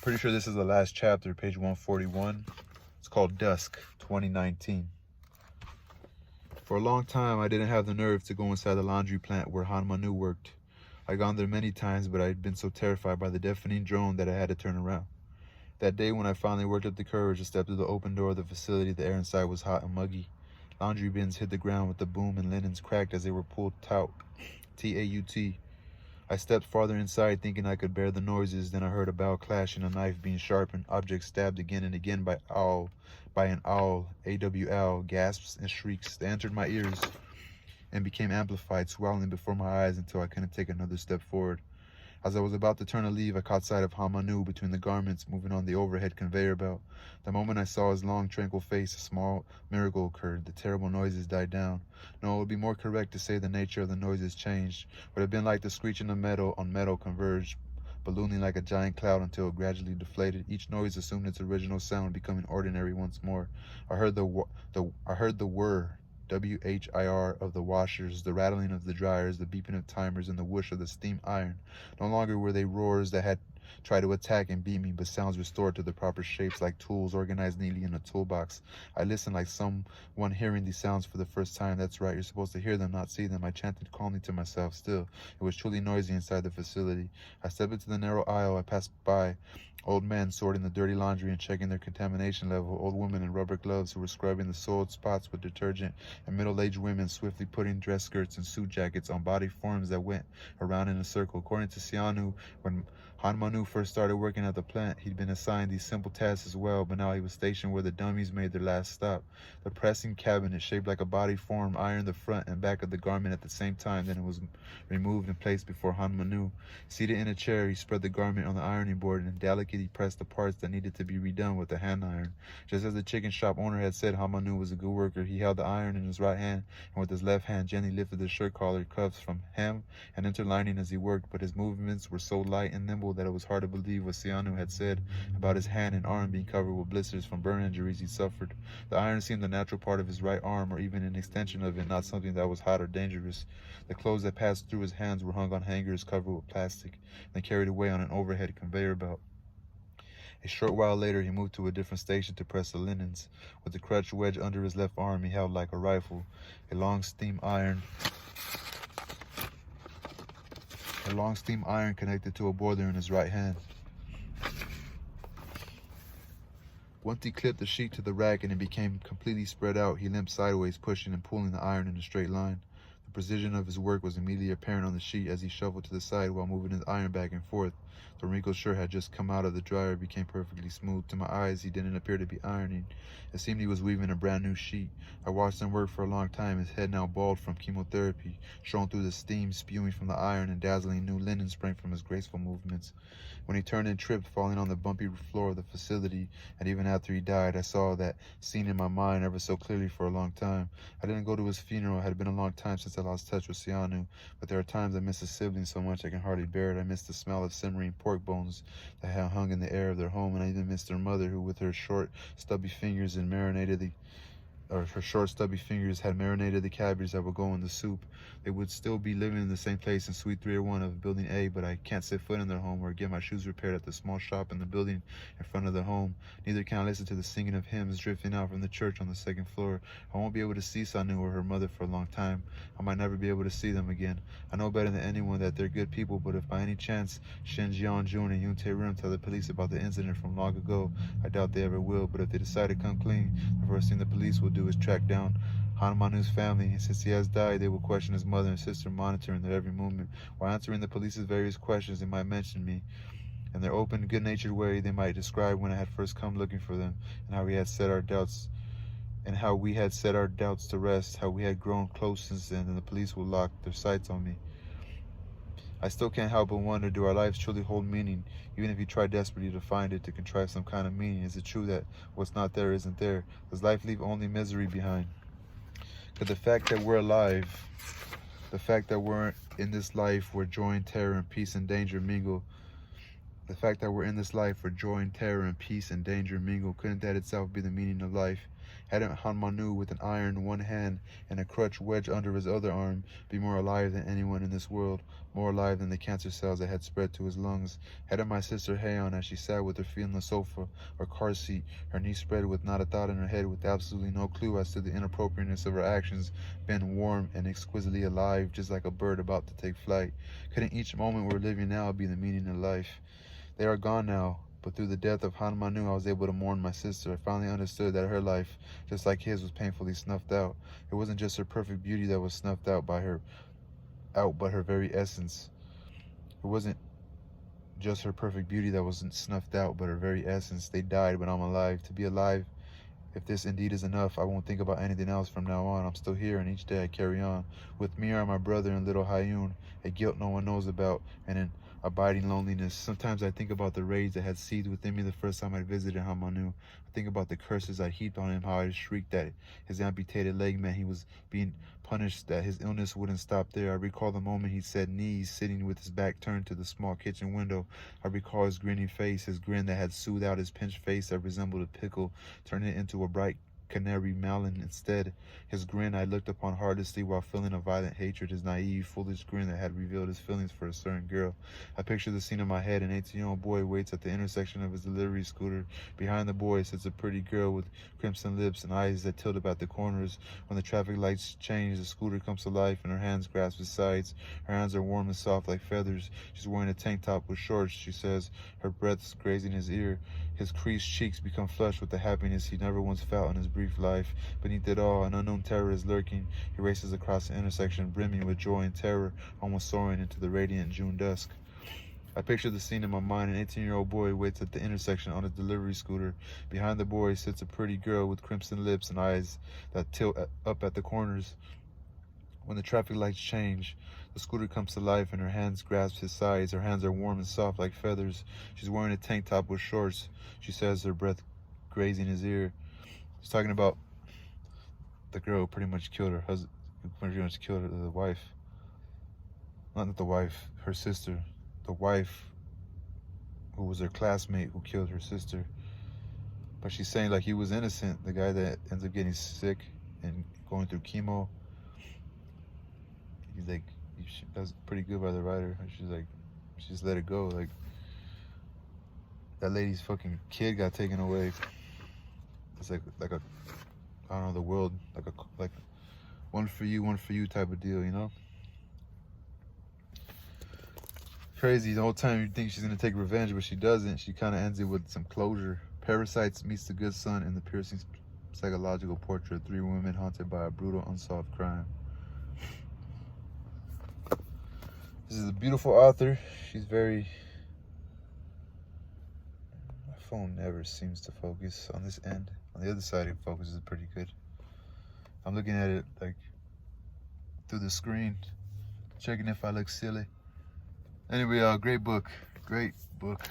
Pretty sure this is the last chapter, page 141. It's called Dusk, 2019. For a long time, I didn't have the nerve to go inside the laundry plant where Han Manu worked. I'd gone there many times, but I'd been so terrified by the deafening drone that I had to turn around. That day when I finally worked up the courage to step through the open door of the facility, the air inside was hot and muggy. Laundry bins hit the ground with the boom and linens cracked as they were pulled out. T-A-U-T. I stepped farther inside thinking I could bear the noises, then I heard a bow clash and a knife being sharpened, objects stabbed again and again by an owl, A-W-L, gasps and shrieks. They entered my ears and became amplified, swelling before my eyes until I couldn't take another step forward. As I was about to turn to leave, I caught sight of Han Manu between the garments moving on the overhead conveyor belt. The moment I saw his long, tranquil face, a small miracle occurred. The terrible noises died down. No, it would be more correct to say the nature of the noises changed. It would have been like the screeching of metal on metal converged, ballooning like a giant cloud until it gradually deflated. Each noise assumed its original sound, becoming ordinary once more. I heard the whir, W-H-I-R, of the washers, the rattling of the dryers, the beeping of timers, and the whoosh of the steam iron. No longer were they roars that had tried to attack and beat me, but sounds restored to their proper shapes like tools organized neatly in a toolbox. I listened like someone hearing these sounds for the first time. That's right, you're supposed to hear them, not see them. I chanted calmly to myself. Still, it was truly noisy inside the facility. I stepped into the narrow aisle. I passed by old men sorting the dirty laundry and checking their contamination level, old women in rubber gloves who were scrubbing the soiled spots with detergent, and middle-aged women swiftly putting dress skirts and suit jackets on body forms that went around in a circle. According to Sianu, when Han Manu first started working at the plant, he'd been assigned these simple tasks as well, but now he was stationed where the dummies made their last stop. The pressing cabinet, shaped like a body form, ironed the front and back of the garment at the same time. Then it was removed and placed before Han Manu. Seated in a chair, he spread the garment on the ironing board and delicately pressed the parts that needed to be redone with a hand iron. Just as the chicken shop owner had said, Han Manu was a good worker. He held the iron in his right hand and with his left hand gently lifted the shirt collar cuffs from hem and interlining as he worked, but his movements were so light and nimble that it was hard to believe what Sianu had said about his hand and arm being covered with blisters from burn injuries he suffered. The iron seemed a natural part of his right arm, or even an extension of it, not something that was hot or dangerous. The clothes that passed through his hands were hung on hangers covered with plastic, then carried away on an overhead conveyor belt. A short while later, he moved to a different station to press the linens. With the crutch wedged under his left arm, he held like a rifle a long steam iron connected to a boiler in his right hand. Once he clipped the sheet to the rack and it became completely spread out, he limped sideways, pushing and pulling the iron in a straight line. The precision of his work was immediately apparent on the sheet as he shuffled to the side while moving his iron back and forth. The wrinkled shirt had just come out of the dryer, became perfectly smooth. To my eyes, he didn't appear to be ironing. It seemed he was weaving a brand new sheet. I watched him work for a long time, his head now bald from chemotherapy, shone through the steam spewing from the iron, and dazzling new linen sprang from his graceful movements. When he turned and tripped, falling on the bumpy floor of the facility, and even after he died, I saw that scene in my mind ever so clearly for a long time. I didn't go to his funeral. It had been a long time since I lost touch with Sianu, but there are times I miss a sibling so much I can hardly bear it. I miss the smell of simmering pork bones that had hung in the air of their home, and I even miss their mother, who with her short, stubby fingers had marinated the cabbage that would go in the soup. They would still be living in the same place in Suite 301 of Building A, but I can't set foot in their home or get my shoes repaired at the small shop in the building in front of their home. Neither can I listen to the singing of hymns drifting out from the church on the second floor. I won't be able to see Sanu or her mother for a long time. I might never be able to see them again. I know better than anyone that they're good people, but if by any chance Shin Jeon-jun and Yoon Tae-rim tell the police about the incident from long ago, I doubt they ever will. But if they decide to come clean, the first thing the police will do is track down Han Manu's family, and since he has died, they will question his mother and sister, monitoring their every movement. While answering the police's various questions, they might mention me. In their open, good-natured way, they might describe when I had first come looking for them, and how we had set our doubts to rest, how we had grown close since then, and the police will lock their sights on me. I still can't help but wonder, do our lives truly hold meaning? Even if you try desperately to find it, to contrive some kind of meaning, is it true that what's not there isn't there? Does life leave only misery behind? Could the fact that we're alive, the fact that we're in this life where joy and terror and peace and danger mingle, couldn't that itself be the meaning of life? Hadn't Han Manu with an iron in one hand and a crutch wedged under his other arm be more alive than anyone in this world, more alive than the cancer cells that had spread to his lungs? Hadn't my sister Haeon, as she sat with her feet on the sofa or car seat, her knees spread with not a thought in her head, with absolutely no clue as to the inappropriateness of her actions, been warm and exquisitely alive, just like a bird about to take flight? Couldn't each moment we're living now be the meaning of life? They are gone now, but through the death of Han Manu, I was able to mourn my sister. I finally understood that her life, just like his, was painfully snuffed out. It wasn't just her perfect beauty that was snuffed out by her, but her very essence. It wasn't just her perfect beauty that wasn't snuffed out, but her very essence. They died, but I'm alive. To be alive, if this indeed is enough, I won't think about anything else from now on. I'm still here, and each day I carry on. With me are my brother and little Hyun, a guilt no one knows about, and an abiding loneliness. Sometimes I think about the rage that had seethed within me the first time I visited Hamanu. I think about the curses I heaped on him, how I shrieked that his amputated leg meant he was being punished, that his illness wouldn't stop there. I recall the moment he said knees, sitting with his back turned to the small kitchen window. I recall his grinning face, his grin that had soothed out his pinched face that resembled a pickle, turning it into a bright canary melon instead. His grin I looked upon heartlessly while feeling a violent hatred, his naive, foolish grin that had revealed his feelings for a certain girl. I picture the scene in my head. An 18-year-old boy waits at the intersection of his delivery scooter. Behind the boy sits a pretty girl with crimson lips and eyes that tilt up at the corners. When the traffic lights change, the scooter comes to life and her hands grasp his sides. Her hands are warm and soft like feathers. She's wearing a tank top with shorts, she says, her breath grazing his ear. His creased cheeks become flushed with the happiness he never once felt in his brief life. Beneath it all, an unknown terror is lurking. He races across the intersection, brimming with joy and terror, almost soaring into the radiant June dusk. I picture the scene in my mind. An 18-year-old boy waits at the intersection on his delivery scooter. Behind the boy sits a pretty girl with crimson lips and eyes that tilt up at the corners. When the traffic lights change, the scooter comes to life and her hands grasp his sides. Her hands are warm and soft like feathers. She's wearing a tank top with shorts, she says, her breath grazing his ear. He's talking about the girl who pretty much killed her husband, who pretty much killed the wife. Not the wife, her sister. The wife who was her classmate who killed her sister. But she's saying like he was innocent, the guy that ends up getting sick and going through chemo. He's like, that's pretty good by the writer. She's like, she just let it go. Like, that lady's fucking kid got taken away. It's like a, I don't know, the world, like one for you type of deal, you know? Crazy. The whole time you think she's gonna take revenge, but she doesn't. She kind of ends it with some closure. Parasites meets the good son in the piercing psychological portrait of three women haunted by a brutal unsolved crime. This is a beautiful author. She's very... My phone never seems to focus on this end. On the other side, it focuses pretty good. I'm looking at it like through the screen, checking if I look silly. Anyway, great book. Great book.